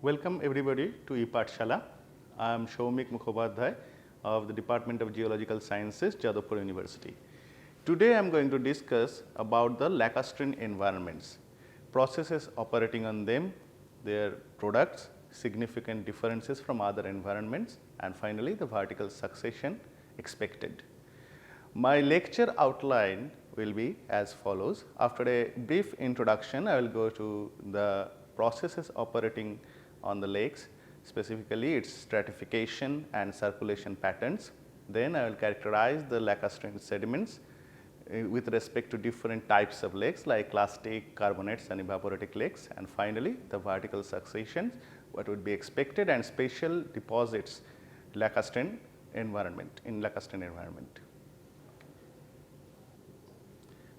Welcome everybody to ePathshala. I am Shoumik Mukhopadhyay of the Department of Geological Sciences, Jadavpur University. Today I am going to discuss about the lacustrine environments, processes operating on them, their products, significant differences from other environments, and finally the vertical succession expected. My lecture outline will be as follows. After a brief introduction, I will go to the processes operating on the lakes, specifically its stratification and circulation patterns. Then I will characterize the lacustrine sediments with respect to different types of lakes like clastic, carbonates and evaporitic lakes, and finally the vertical successions, what would be expected, and special deposits lacustrine environment.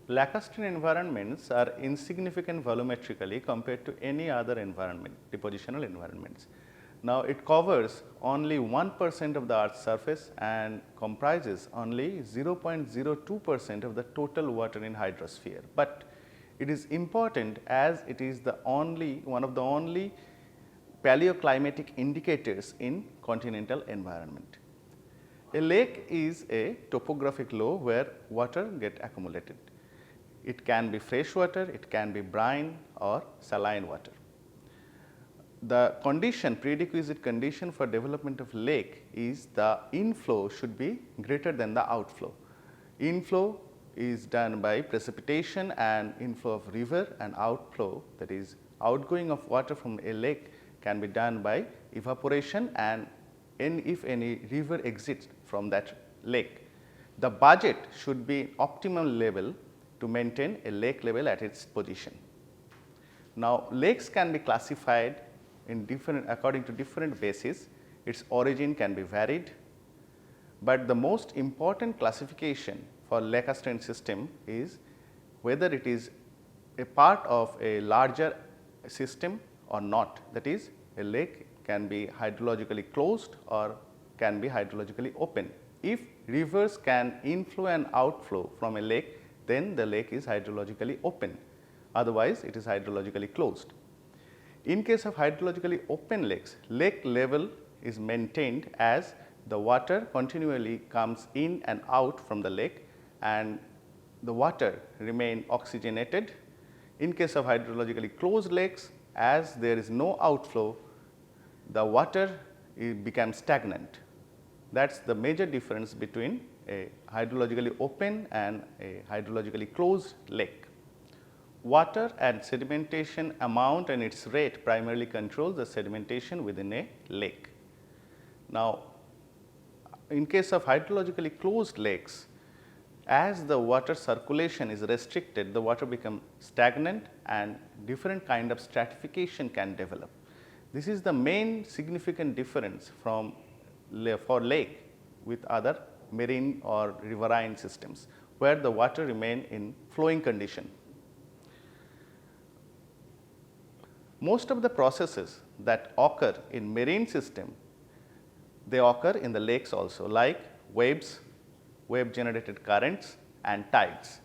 Lacustrine environments are insignificant volumetrically compared to any other environment, depositional environments. Now, it covers only 1% of the Earth's surface and comprises only 0.02% of the total water in hydrosphere, but it is important as it is one of the only paleoclimatic indicators in continental environment. A lake is a topographic low where water get accumulated. It can be fresh water, it can be brine or saline water. The prerequisite condition for development of lake is the inflow should be greater than the outflow. Inflow is done by precipitation and inflow of river, and outflow, that is outgoing of water from a lake, can be done by evaporation and if any river exits from that lake. The budget should be optimal level to maintain a lake level at its position. Now, lakes can be classified in according to different bases. Its origin can be varied, but the most important classification for lacustrine system is whether it is a part of a larger system or not. That is, a lake can be hydrologically closed or can be hydrologically open. If rivers can inflow and outflow from a lake, then the lake is hydrologically open, otherwise it is hydrologically closed. In case of hydrologically open lakes, lake level is maintained as the water continually comes in and out from the lake and the water remain oxygenated. In case of hydrologically closed lakes, as there is no outflow, the water becomes stagnant. That is the major difference between a hydrologically open and a hydrologically closed lake. Water and sedimentation amount and its rate primarily controls the sedimentation within a lake. Now, in case of hydrologically closed lakes, as the water circulation is restricted, the water becomes stagnant and different kind of stratification can develop. This is the main significant difference for lake with other marine or riverine systems, where the water remain in flowing condition. Most of the processes that occur in marine system, they occur in the lakes also, like waves, wave generated currents and tides.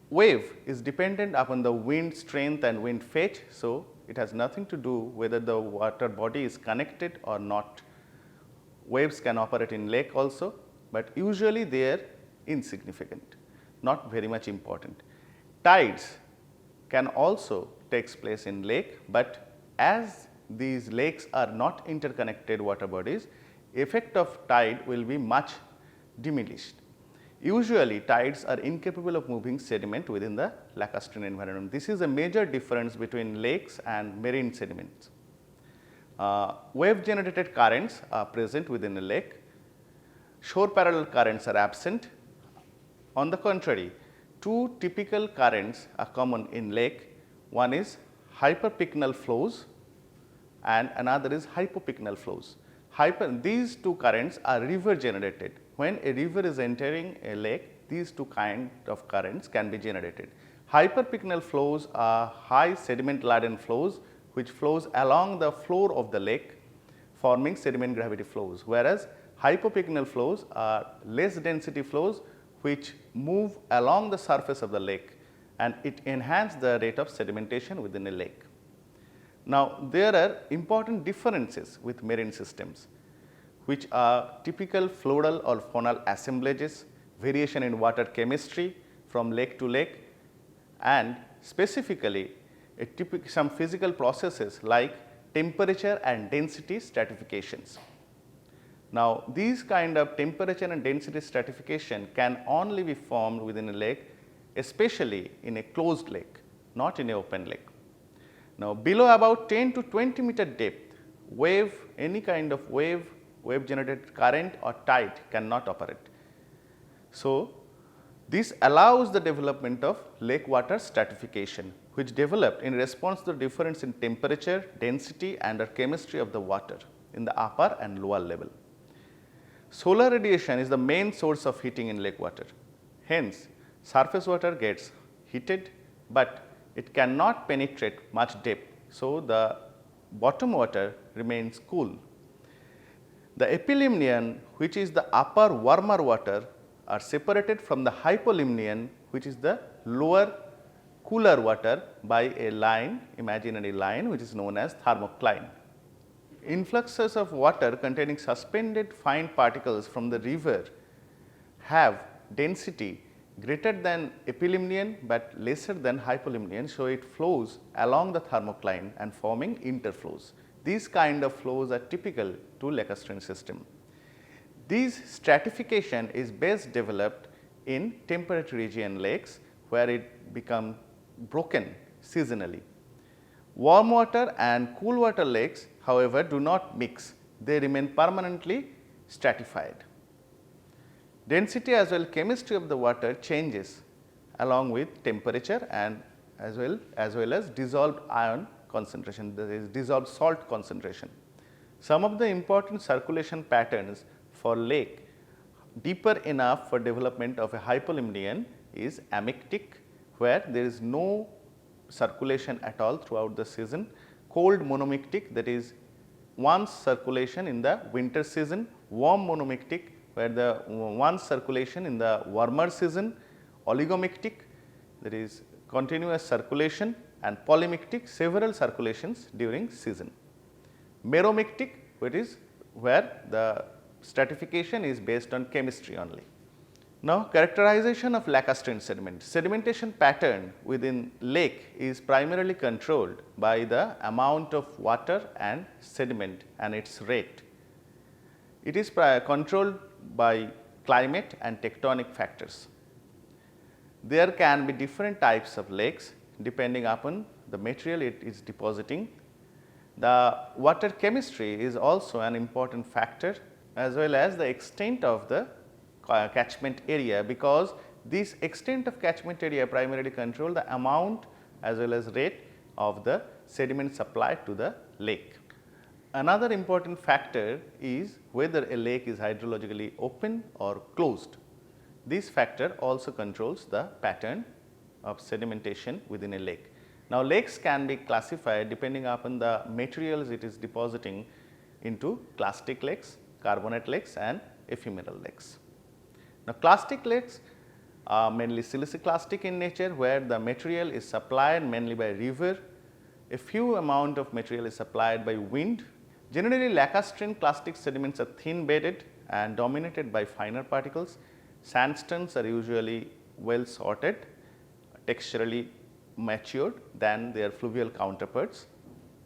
Wave is dependent upon the wind strength and wind fetch, so it has nothing to do whether the water body is connected or not. Waves can operate in lake also, but usually they are insignificant, not very much important. Tides can also takes place in lake, but as these lakes are not interconnected water bodies, effect of tide will be much diminished. Usually tides are incapable of moving sediment within the lacustrine environment. This is a major difference between lakes and marine sediments. Wave generated currents are present within a lake. Shore parallel currents are absent. On the contrary, two typical currents are common in lake. One is hyperpycnal flows and another is hypopycnal flows. These two currents are river generated. When a river is entering a lake, these two kind of currents can be generated. Hyperpycnal flows are high sediment laden flows which flows along the floor of the lake, forming sediment gravity flows, whereas hypopycnal flows are less density flows which move along the surface of the lake and it enhances the rate of sedimentation within a lake. Now, there are important differences with marine systems, which are typical floral or faunal assemblages, variation in water chemistry from lake to lake, and specifically some physical processes like temperature and density stratifications. Now, these kind of temperature and density stratification can only be formed within a lake, especially in a closed lake, not in an open lake. Now, below about 10 to 20 meter depth, any kind of wave generated current or tide cannot operate. So, this allows the development of lake water stratification, which developed in response to the difference in temperature, density and or chemistry of the water in the upper and lower level. Solar radiation is the main source of heating in lake water. Hence, surface water gets heated, but it cannot penetrate much depth. So, the bottom water remains cool. The epilimnion, which is the upper warmer water, are separated from the hypolimnion, which is the lower cooler water, by a line, imaginary line, which is known as thermocline. Influxes of water containing suspended fine particles from the river have density greater than epilimnion, but lesser than hypolimnion. So, it flows along the thermocline and forming interflows. These kind of flows are typical to lacustrine system. This stratification is best developed in temperate region lakes, where it becomes broken seasonally. Warm water and cool water lakes, however, do not mix, they remain permanently stratified. Density as well chemistry of the water changes along with temperature and as well as dissolved ion concentration, that is dissolved salt concentration. Some of the important circulation patterns for lake deeper enough for development of a hypolimnion is amictic, where there is no circulation at all throughout the season. Cold monomictic, that is once circulation in the winter season. Warm monomictic, where the once circulation in the warmer season. Oligomictic, that is continuous circulation, and polymictic, several circulations during season. Meromictic, which is where the stratification is based on chemistry only. Now, characterization of lacustrine sediment. Sedimentation pattern within lake is primarily controlled by the amount of water and sediment and its rate. It is controlled by climate and tectonic factors. There can be different types of lakes depending upon the material it is depositing. The water chemistry is also an important factor, as well as the extent of the catchment area, because this extent of catchment area primarily control the amount as well as rate of the sediment supplied to the lake. Another important factor is whether a lake is hydrologically open or closed. This factor also controls the pattern of sedimentation within a lake. Now, lakes can be classified depending upon the materials it is depositing into clastic lakes, carbonate lakes and ephemeral lakes. Now, clastic lakes are mainly siliciclastic in nature, where the material is supplied mainly by river. A few amount of material is supplied by wind. Generally, lacustrine clastic sediments are thin bedded and dominated by finer particles. Sandstones are usually well sorted, texturally matured than their fluvial counterparts.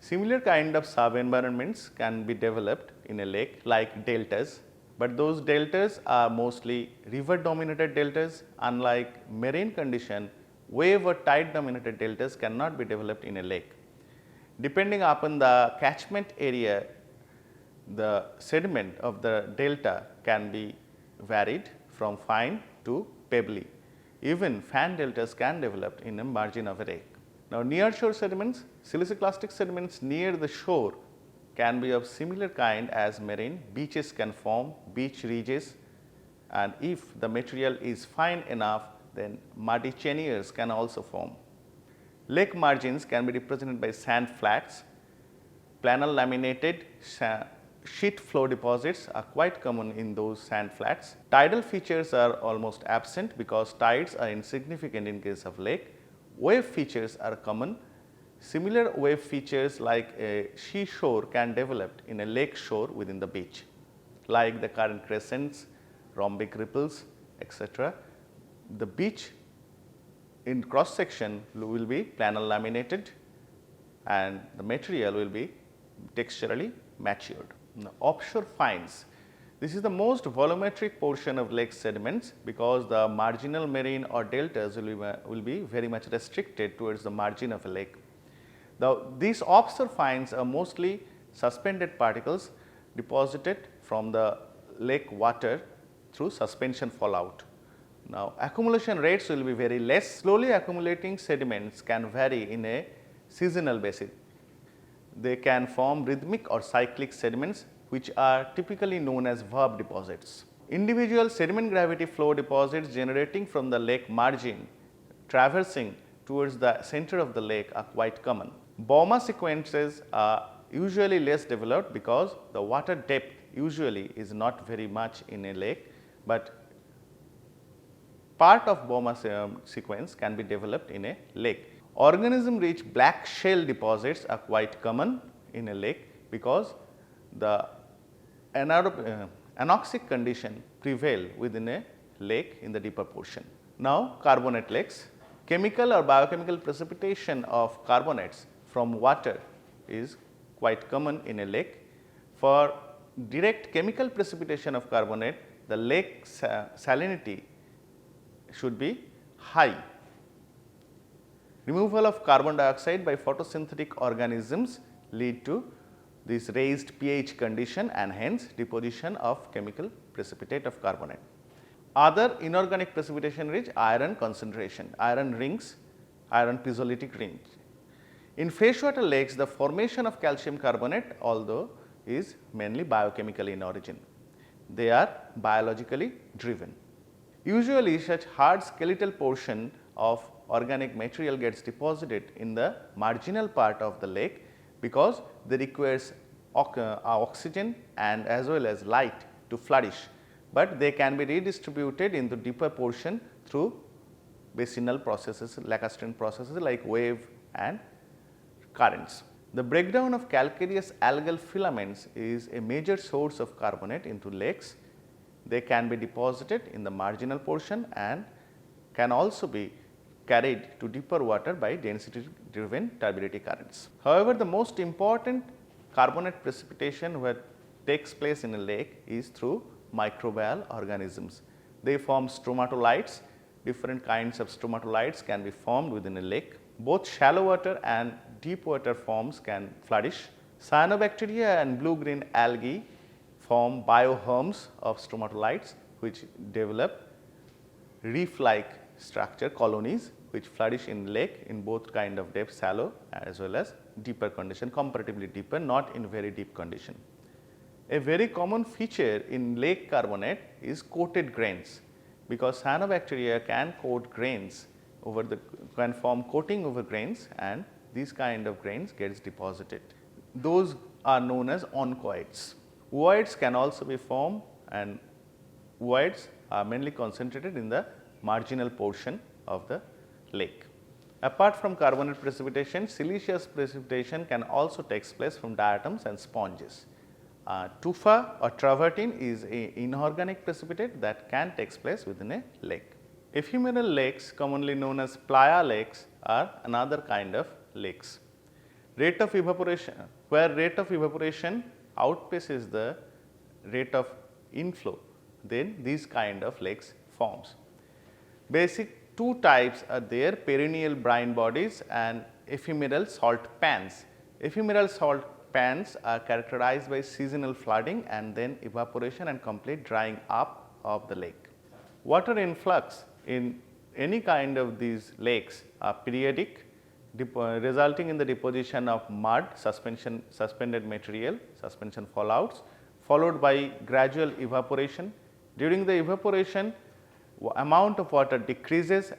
Similar kind of sub-environments can be developed in a lake like deltas, but those deltas are mostly river dominated deltas. Unlike marine condition, wave or tide dominated deltas cannot be developed in a lake. Depending upon the catchment area, the sediment of the delta can be varied from fine to pebbly. Even fan deltas can develop in a margin of a lake. Now, near shore sediments, siliciclastic sediments near the shore can be of similar kind as marine. Beaches can form, beach ridges, and if the material is fine enough, then muddy cheniers can also form. Lake margins can be represented by sand flats. Planal laminated sheet flow deposits are quite common in those sand flats. Tidal features are almost absent because tides are insignificant in case of lake. Wave features are common. Similar wave features like a seashore can develop in a lake shore within the beach, like the current crescents, rhombic ripples, etc. The beach in cross section will be planar laminated and the material will be texturally matured. Now, offshore finds. This is the most volumetric portion of lake sediments because the marginal marine or deltas will be very much restricted towards the margin of a lake. Now, these offshore finds are mostly suspended particles deposited from the lake water through suspension fallout. Now, accumulation rates will be very less. Slowly accumulating sediments can vary in a seasonal basis. They can form rhythmic or cyclic sediments which are typically known as verb deposits. Individual sediment gravity flow deposits generating from the lake margin traversing towards the center of the lake are quite common. Bauma sequences are usually less developed because the water depth usually is not very much in a lake, but part of Bauma sequence can be developed in a lake. Organism rich black shell deposits are quite common in a lake because the anoxic condition prevail within a lake in the deeper portion. Now, carbonate lakes. Chemical or biochemical precipitation of carbonates from water is quite common in a lake. For direct chemical precipitation of carbonate, the lake salinity should be high. Removal of carbon dioxide by photosynthetic organisms lead to this raised pH condition and hence deposition of chemical precipitate of carbonate. Other inorganic precipitation rich iron concentration, iron rings, iron piezolytic rings. In freshwater lakes, the formation of calcium carbonate although is mainly biochemical in origin. They are biologically driven. Usually such hard skeletal portion of organic material gets deposited in the marginal part of the lake because they requires oxygen and as well as light to flourish, but they can be redistributed into deeper portion through basinal processes, lacustrine processes like wave and currents. The breakdown of calcareous algal filaments is a major source of carbonate into lakes. They can be deposited in the marginal portion and can also be carried to deeper water by density driven turbidity currents. However, the most important carbonate precipitation that takes place in a lake is through microbial organisms. They form stromatolites. Different kinds of stromatolites can be formed within a lake. Both shallow water and deep water forms can flourish. Cyanobacteria and blue-green algae form bioherms of stromatolites which develop reef-like structure colonies which flourish in lake in both kind of depth, shallow as well as deeper condition, comparatively deeper, not in very deep condition. A very common feature in lake carbonate is coated grains because cyanobacteria can coat grains over the can form coating over grains and these kind of grains gets deposited. Those are known as oncoids. Ooids can also be formed and ooids are mainly concentrated in the marginal portion of the lake. Apart from carbonate precipitation, siliceous precipitation can also take place from diatoms and sponges. Tufa or travertine is an inorganic precipitate that can take place within a lake. Ephemeral lakes, commonly known as playa lakes, are another kind of lakes. Rate of evaporation, where rate of evaporation outpaces the rate of inflow, then these kind of lakes forms. Basic two types are there, perennial brine bodies and ephemeral salt pans. Ephemeral salt pans are characterized by seasonal flooding and then evaporation and complete drying up of the lake. Water influx in any kind of these lakes are periodic, resulting in the deposition of mud, suspended material, suspension fallouts, followed by gradual evaporation. During the evaporation, amount of water decreases,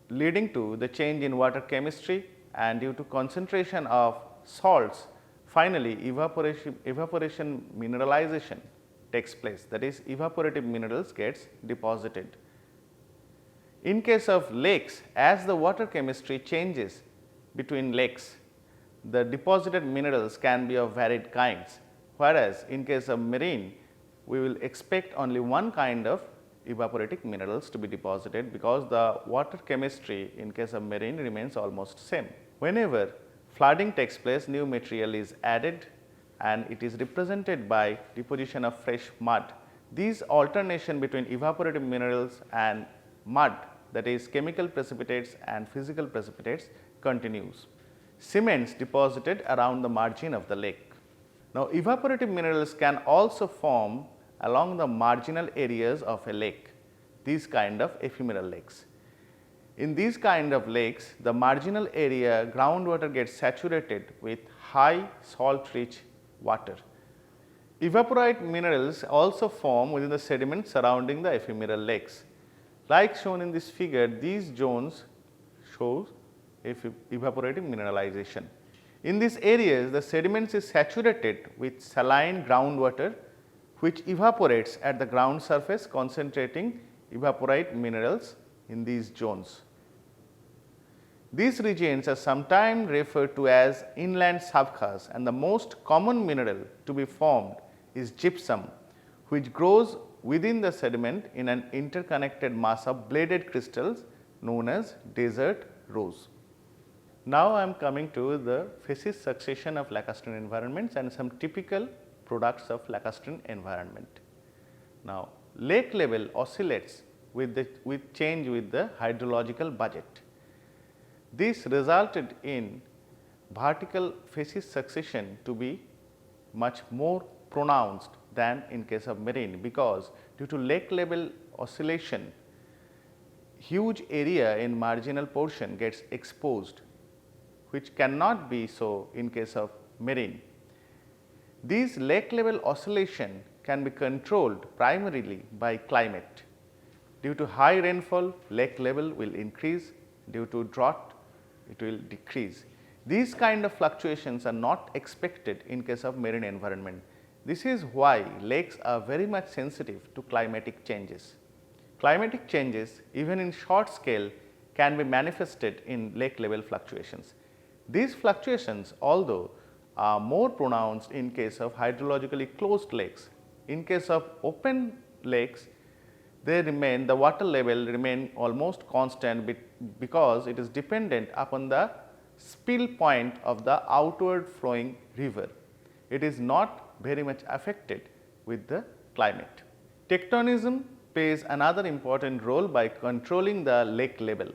leading to the change in water chemistry, and due to concentration of salts, finally evaporation mineralization takes place, that is evaporative minerals gets deposited. In case of lakes, as the water chemistry changes between lakes, the deposited minerals can be of varied kinds, whereas in case of marine, we will expect only one kind of evaporative minerals to be deposited, because the water chemistry in case of marine remains almost same. Whenever flooding takes place, new material is added and it is represented by deposition of fresh mud. These alternation between evaporative minerals and mud, that is chemical precipitates and physical precipitates, continues. Cements deposited around the margin of the lake. Now, evaporative minerals can also form along the marginal areas of a lake, these kind of ephemeral lakes. In these kind of lakes, the marginal area groundwater gets saturated with high salt rich water. Evaporite minerals also form within the sediment surrounding the ephemeral lakes. Like shown in this figure, these zones show evaporative mineralization. In these areas, the sediments is saturated with saline groundwater, which evaporates at the ground surface, concentrating evaporite minerals in these zones. These regions are sometimes referred to as inland sabkhas, and the most common mineral to be formed is gypsum, which grows within the sediment in an interconnected mass of bladed crystals known as desert rose. Now, I am coming to the facies succession of lacustrine environments and some typical products of lacustrine environment. Now, lake level oscillates with change with the hydrological budget. This resulted in vertical facies succession to be much more pronounced than in case of marine, because due to lake level oscillation, huge area in marginal portion gets exposed, which cannot be so in case of marine. These lake level oscillation can be controlled primarily by climate. Due to high rainfall, lake level will increase; due to drought, it will decrease. These kind of fluctuations are not expected in case of marine environment. This is why lakes are very much sensitive to climatic changes. Climatic changes, even in short scale, can be manifested in lake level fluctuations. These fluctuations, although are more pronounced in case of hydrologically closed lakes, in case of open lakes, the water level remain almost constant because it is dependent upon the spill point of the outward flowing river. It is not very much affected with the climate. Tectonism plays another important role by controlling the lake level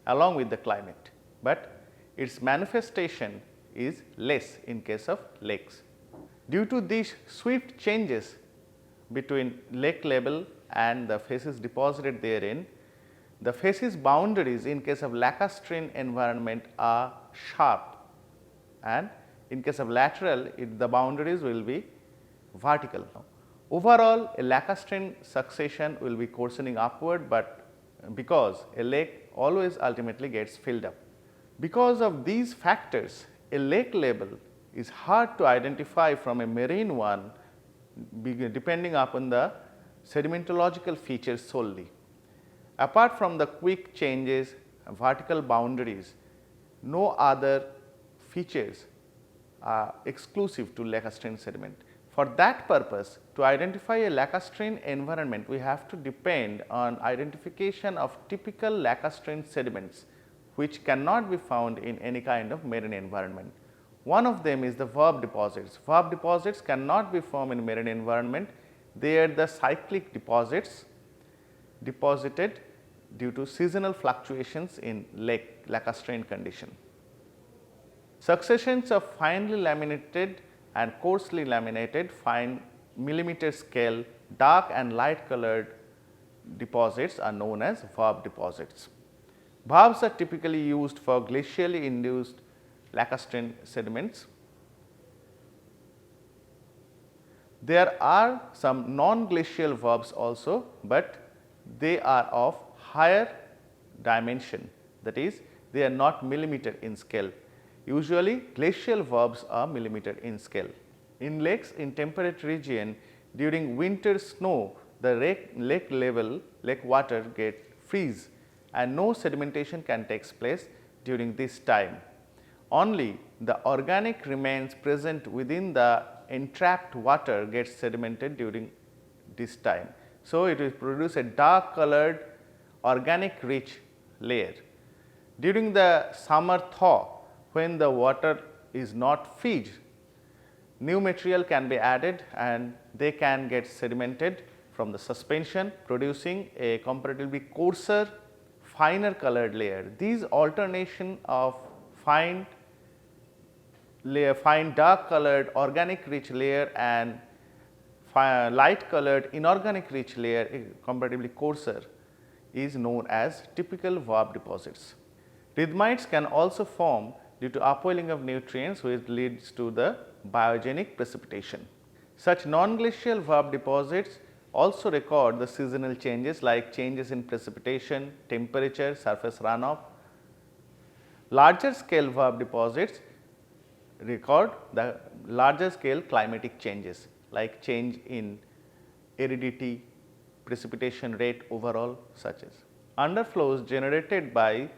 along with the climate, but its manifestation is less in case of lakes. Due to these swift changes between lake level and the facies deposited therein, the facies boundaries in case of lacustrine environment are sharp, and in case of lateral, the boundaries will be vertical. Overall, a lacustrine succession will be coarsening upward, but because a lake always ultimately gets filled up. Because of these factors, a lake level is hard to identify from a marine one, depending upon the sedimentological features solely. Apart from the quick changes, vertical boundaries, no other features are exclusive to lacustrine sediment. For that purpose, to identify a lacustrine environment, we have to depend on identification of typical lacustrine sediments, which cannot be found in any kind of marine environment. One of them is the verb deposits. Verb deposits cannot be formed in marine environment. They are the cyclic deposits deposited due to seasonal fluctuations in lacustrine condition. Successions of finely laminated and coarsely laminated fine millimeter scale dark and light colored deposits are known as verb deposits. Verbs are typically used for glacially induced lacustrine sediments. There are some non-glacial verbs also, but they are of higher dimension, that is, they are not millimeter in scale. Usually glacial verbs are millimeter in scale. In lakes in temperate region, during winter snow, the lake water get freeze and no sedimentation can take place during this time. Only the organic remains present within the entrapped water gets sedimented during this time. So, it will produce a dark colored organic rich layer. During the summer thaw, when the water is not fed, new material can be added and they can get sedimented from the suspension, producing a comparatively coarser, finer colored layer. These alternation of fine dark colored organic rich layer and light colored inorganic rich layer, comparatively coarser, is known as typical warp deposits. Rhythmites can also form due to upwelling of nutrients, which leads to the biogenic precipitation. Such non-glacial warp deposits also record the seasonal changes like changes in precipitation, temperature, surface runoff. Larger scale warp deposits record the larger scale climatic changes like change in aridity, precipitation rate overall, such as underflows generated by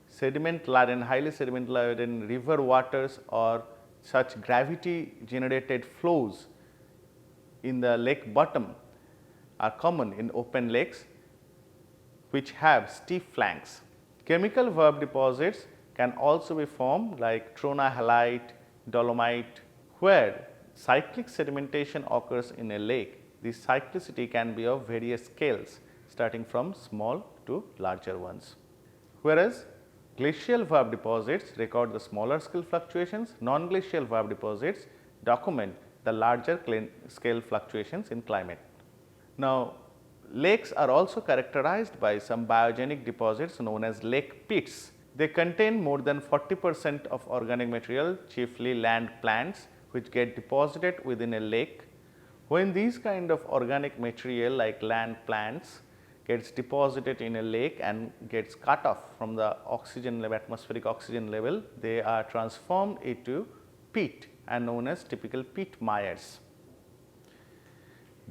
sediment laden, highly sediment laden river waters or such gravity generated flows in the lake bottom are common in open lakes which have steep flanks. Chemical warp deposits can also be formed like trona halite, dolomite, where cyclic sedimentation occurs in a lake. This cyclicity can be of various scales starting from small to larger ones. Whereas glacial warp deposits record the smaller scale fluctuations, non-glacial warp deposits document the larger scale fluctuations in climate. Now, lakes are also characterized by some biogenic deposits known as lake pits. They contain more than 40% of organic material, chiefly land plants, which get deposited within a lake. When these kind of organic material like land plants gets deposited in a lake and gets cut off from the oxygen level, atmospheric oxygen level, they are transformed into peat and known as typical peat mires.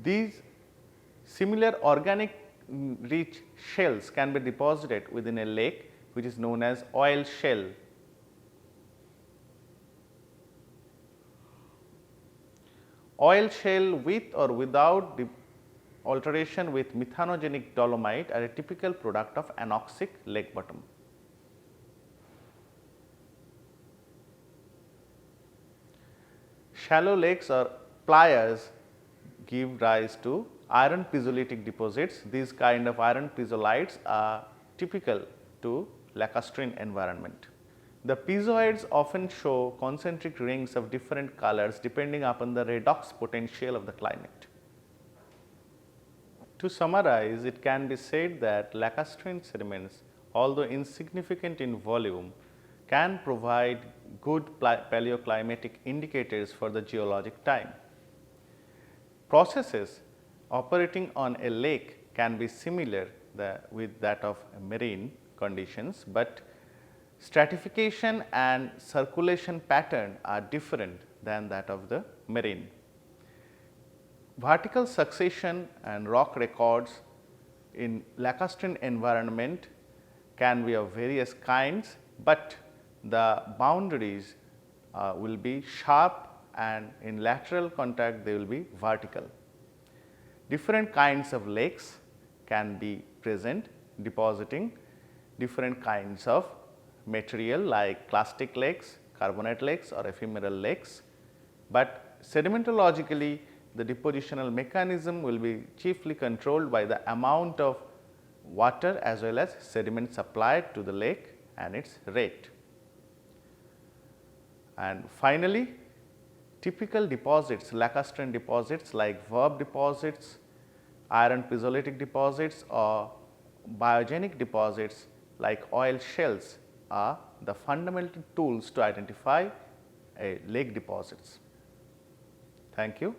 These similar organic rich shells can be deposited within a lake, which is known as oil shell. Oil shell with or without the alteration with methanogenic dolomite are a typical product of anoxic lake bottom. Shallow lakes or playas give rise to iron piezolitic deposits. These kind of iron piezolites are typical to lacustrine environment. The piezoids often show concentric rings of different colors depending upon the redox potential of the climate. To summarize, it can be said that lacustrine sediments, although insignificant in volume, can provide good paleoclimatic indicators for the geologic time. Processes operating on a lake can be similar with that of marine conditions, but stratification and circulation pattern are different than that of the marine. Vertical succession and rock records in lacustrine environment can be of various kinds, but the boundaries will be sharp and in lateral contact they will be vertical. Different kinds of lakes can be present depositing different kinds of material like clastic lakes, carbonate lakes or ephemeral lakes, but sedimentologically the depositional mechanism will be chiefly controlled by the amount of water as well as sediment supplied to the lake and its rate. And finally, typical deposits, lacustrine deposits like warp deposits, iron piezolitic deposits or biogenic deposits like oil shells are the fundamental tools to identify lake deposits. Thank you.